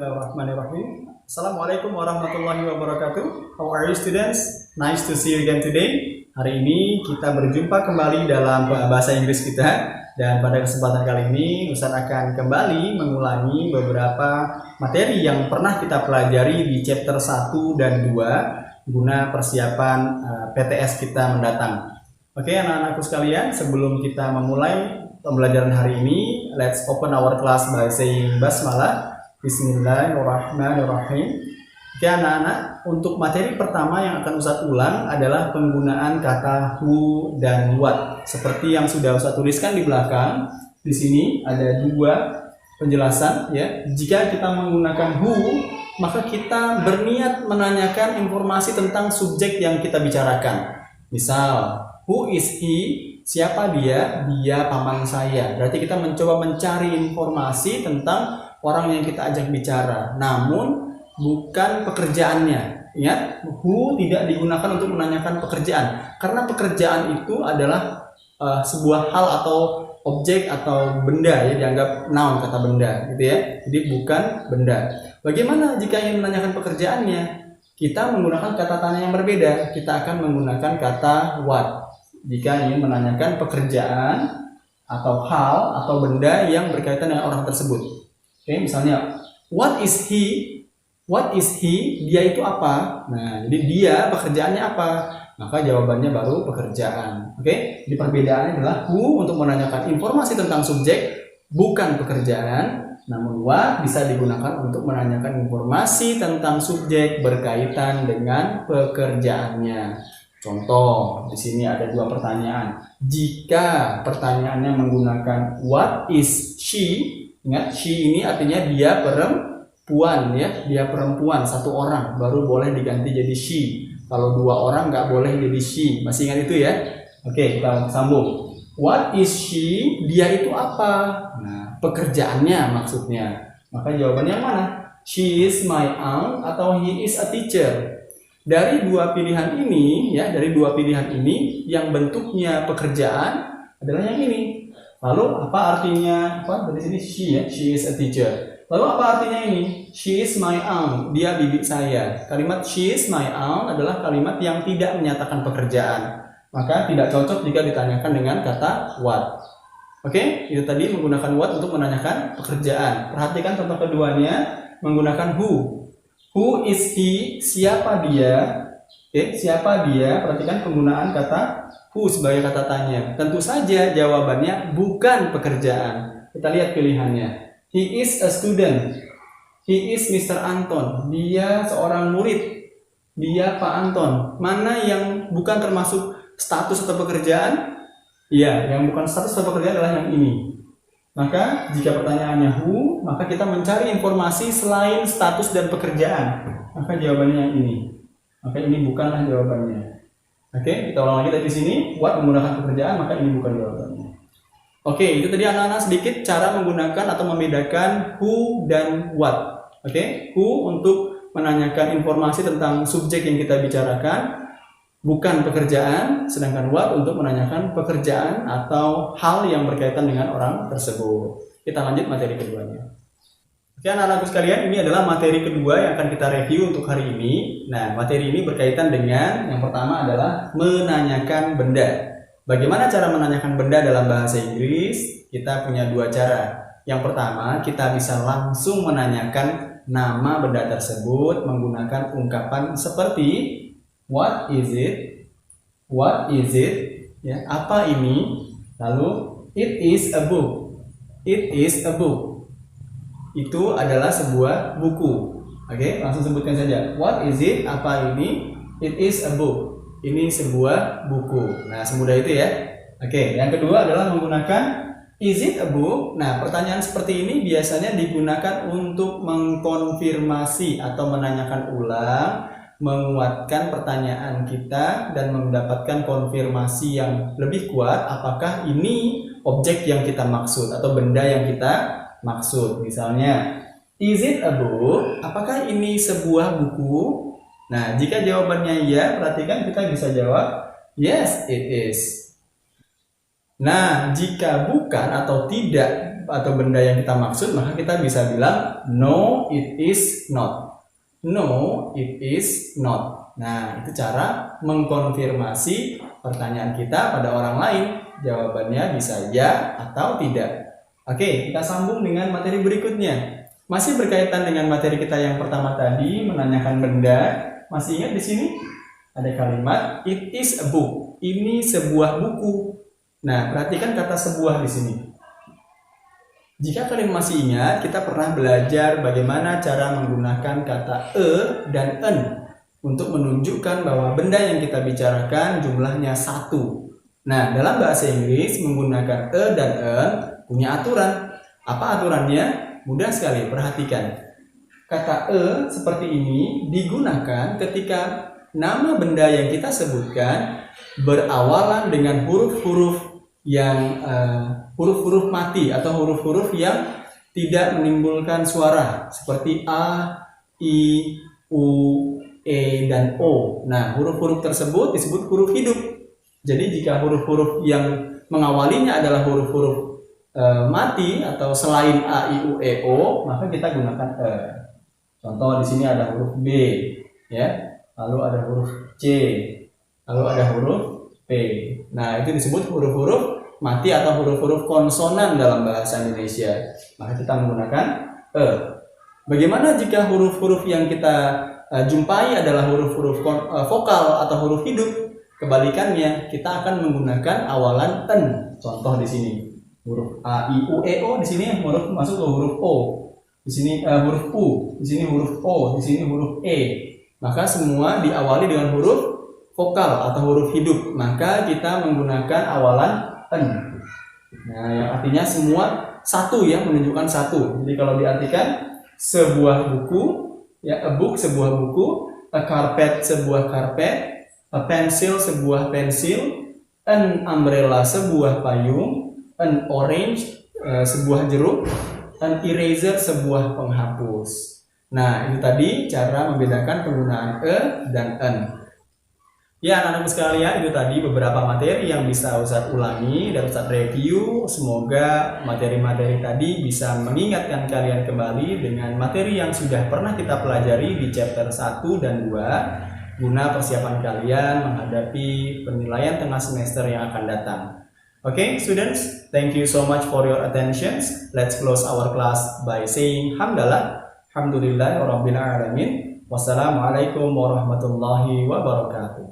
Bismillahirrahmanirrahim. Assalamualaikum warahmatullahi wabarakatuh. How are you students? Nice to see you again today. Hari ini kita berjumpa kembali dalam bahasa Inggris kita. Dan pada kesempatan kali ini Ustaz akan kembali mengulangi beberapa materi yang pernah kita pelajari di chapter 1 dan 2 guna persiapan PTS kita mendatang. Oke, anak-anakku sekalian, sebelum kita memulai pembelajaran hari ini, let's open our class by saying basmalah. Bismillahirrahmanirrahim. Oke anak-anak, untuk materi pertama yang akan Ustaz ulang adalah penggunaan kata who dan what. Seperti yang sudah Ustaz tuliskan di belakang, di sini ada dua penjelasan ya. Jika kita menggunakan who, maka kita berniat menanyakan informasi tentang subjek yang kita bicarakan. Misal, who is he? Siapa dia? Dia paman saya. Berarti kita mencoba mencari informasi tentang orang yang kita ajak bicara, namun bukan pekerjaannya. Ingat, who tidak digunakan untuk menanyakan pekerjaan, karena pekerjaan itu adalah sebuah hal atau objek atau benda ya, dianggap noun kata benda gitu ya. Jadi bukan benda. Bagaimana jika ingin menanyakan pekerjaannya? Kita menggunakan kata tanya yang berbeda. Kita akan menggunakan kata what jika ingin menanyakan pekerjaan atau hal atau benda yang berkaitan dengan orang tersebut. Oke, misalnya what is he? What is he? Dia itu apa? Nah, jadi dia pekerjaannya apa? Maka jawabannya baru pekerjaan. Oke, jadi perbedaannya adalah who untuk menanyakan informasi tentang subjek bukan pekerjaan, namun what bisa digunakan untuk menanyakan informasi tentang subjek berkaitan dengan pekerjaannya. Contoh, di sini ada dua pertanyaan. Jika pertanyaannya menggunakan what is she? Ingat, she ini artinya dia perempuan ya, dia perempuan, satu orang baru boleh diganti jadi she. Kalau dua orang nggak boleh jadi she. Masih ingat itu ya? Oke, kita sambung. What is she? Dia itu apa? Nah, pekerjaannya maksudnya. Maka jawabannya mana? She is my aunt atau he is a teacher. Dari dua pilihan ini ya, dari dua pilihan ini yang bentuknya pekerjaan adalah yang ini. Lalu apa artinya? Apa dari sini she ya? She is a teacher. Lalu apa artinya ini? She is my aunt. Dia bibi saya. Kalimat she is my aunt adalah kalimat yang tidak menyatakan pekerjaan. Maka tidak cocok jika ditanyakan dengan kata what. Oke, itu tadi menggunakan what untuk menanyakan pekerjaan. Perhatikan contoh keduanya menggunakan who. Who is he? Siapa dia? Oke, siapa dia? Perhatikan penggunaan kata who sebagai kata tanya. Tentu saja jawabannya bukan pekerjaan. Kita lihat pilihannya. He is a student. He is Mr. Anton. Dia seorang murid. Dia Pak Anton. Mana yang bukan termasuk status atau pekerjaan? Iya, yang bukan status atau pekerjaan adalah yang ini. Maka jika pertanyaannya who, maka kita mencari informasi selain status dan pekerjaan. Maka jawabannya yang ini. Maka ini bukanlah jawabannya. Oke, kita ulang lagi dari sini. What menggunakan pekerjaan, maka ini bukan jawabannya. Oke, itu tadi anak-anak sedikit cara menggunakan atau membedakan who dan what. Oke, who untuk menanyakan informasi tentang subjek yang kita bicarakan, bukan pekerjaan, sedangkan what untuk menanyakan pekerjaan atau hal yang berkaitan dengan orang tersebut. Kita lanjut materi keduanya. Oke anak-anakku sekalian, ini adalah materi kedua yang akan kita review untuk hari ini. Nah, materi ini berkaitan dengan yang pertama adalah menanyakan benda. Bagaimana cara menanyakan benda dalam bahasa Inggris? Kita punya dua cara. Yang pertama, kita bisa langsung menanyakan nama benda tersebut menggunakan ungkapan seperti what is it? What is it? Ya, apa ini? Lalu it is a book. It is a book. Itu adalah sebuah buku. Oke, langsung sebutkan saja. What is it? Apa ini? It is a book. Ini sebuah buku. Nah, semudah itu ya. Oke, yang kedua adalah menggunakan is it a book? Nah, pertanyaan seperti ini biasanya digunakan untuk mengkonfirmasi atau menanyakan ulang, menguatkan pertanyaan kita dan mendapatkan konfirmasi yang lebih kuat apakah ini objek yang kita maksud atau benda yang kita maksud. Misalnya, is it a book? Apakah ini sebuah buku? Nah, jika jawabannya ya, perhatikan kita bisa jawab yes, it is. Nah, jika bukan atau tidak atau benda yang kita maksud, maka kita bisa bilang no, it is not. No, it is not. Nah, itu cara mengkonfirmasi pertanyaan kita pada orang lain. Jawabannya bisa ya atau tidak. Oke, kita sambung dengan materi berikutnya. Masih berkaitan dengan materi kita yang pertama tadi, menanyakan benda. Masih ingat di sini? Ada kalimat it is a book. Ini sebuah buku. Nah, perhatikan kata sebuah di sini. Jika kalian masih ingat, kita pernah belajar bagaimana cara menggunakan kata dan en untuk menunjukkan bahwa benda yang kita bicarakan jumlahnya satu. Nah, dalam bahasa Inggris menggunakan dan en punya aturan. Apa aturannya? Mudah sekali, perhatikan. Kata seperti ini digunakan ketika nama benda yang kita sebutkan berawalan dengan huruf-huruf yang huruf-huruf mati atau huruf-huruf yang tidak menimbulkan suara seperti A, I, U, E, dan O. Nah, huruf-huruf tersebut disebut huruf hidup. Jadi jika huruf-huruf yang mengawalinya adalah huruf-huruf mati atau selain A, I, U, E, O, maka kita gunakan E. Contoh di sini ada huruf B, ya, lalu ada huruf C, lalu ada huruf P. Nah, itu disebut huruf-huruf mati atau huruf-huruf konsonan dalam bahasa Indonesia. Maka kita menggunakan E. Bagaimana jika huruf-huruf yang kita jumpai adalah huruf-huruf vokal atau huruf hidup? Kebalikannya, kita akan menggunakan awalan en. Contoh di sini, huruf A, I, U, E, O. Di sini huruf masuk ke huruf O. Di sini huruf U. Di sini huruf O. Di sini huruf E. Maka semua diawali dengan huruf vokal atau huruf hidup, maka kita menggunakan awalan en. Nah, yang artinya semua satu ya, menunjukkan satu. Jadi kalau diartikan sebuah buku, ya, a book sebuah buku, a carpet sebuah karpet, a pencil sebuah pensil, an umbrella sebuah payung, an orange sebuah jeruk, an eraser sebuah penghapus. Nah, itu tadi cara membedakan penggunaan e dan en. Ya, anak-anakku sekalian, itu tadi beberapa materi yang bisa Ustadz ulangi dan Ustadz review. Semoga materi-materi tadi bisa mengingatkan kalian kembali dengan materi yang sudah pernah kita pelajari di chapter 1 dan 2 guna persiapan kalian menghadapi penilaian tengah semester yang akan datang. Okay, students, thank you so much for your attention. Let's close our class by saying hamdalah, alhamdulillahirabbil alamin. Wassalamualaikum warahmatullahi wabarakatuh.